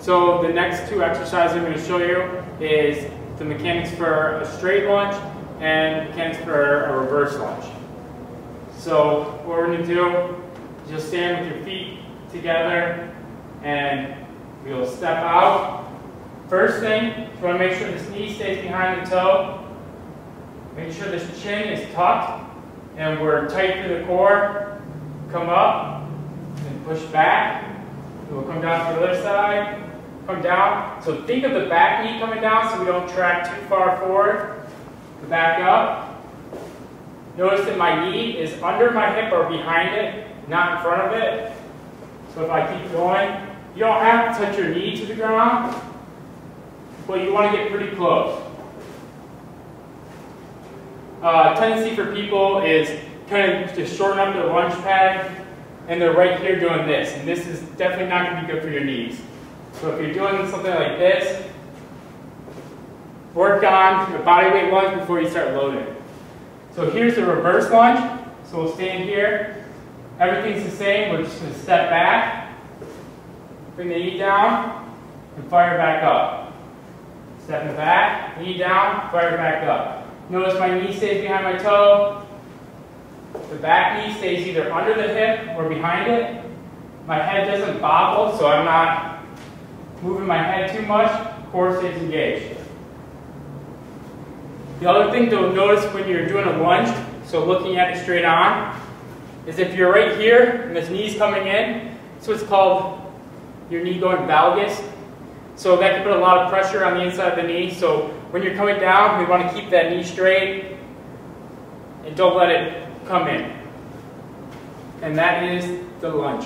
So the next two exercises I'm going to show you is the mechanics for a straight lunge and mechanics for a reverse lunge. So what we're going to do is you'll stand with your feet together and we'll step out. First thing, you want to make sure this knee stays behind the toe. Make sure this chin is tucked and we're tight through the core. Come up and push back. We'll come down to the other side. Come down. So think of the back knee coming down so we don't track too far forward. Back up. Notice that my knee is under my hip or behind it, not in front of it. So if I keep going, you don't have to touch your knee to the ground, but you want to get pretty close. Tendency for people is kind of to shorten up their lunge pad, and they're right here doing this, and this is definitely not going to be good for your knees. So if you're doing something like this, work on the body weight lunge before you start loading. So here's the reverse lunge. So we'll stand here. Everything's the same. We're just going to step back, bring the knee down, and fire back up. Stepping back, knee down, fire back up. Notice my knee stays behind my toe. The back knee stays either under the hip or behind it. My head doesn't bobble, so I'm not moving my head too much. Core stays engaged. The other thing to notice when you're doing a lunge, so looking at it straight on, is if you're right here and this knee's coming in, so it's called your knee going valgus. So that can put a lot of pressure on the inside of the knee. So when you're coming down, we want to keep that knee straight and don't let it come in. And that is the lunge.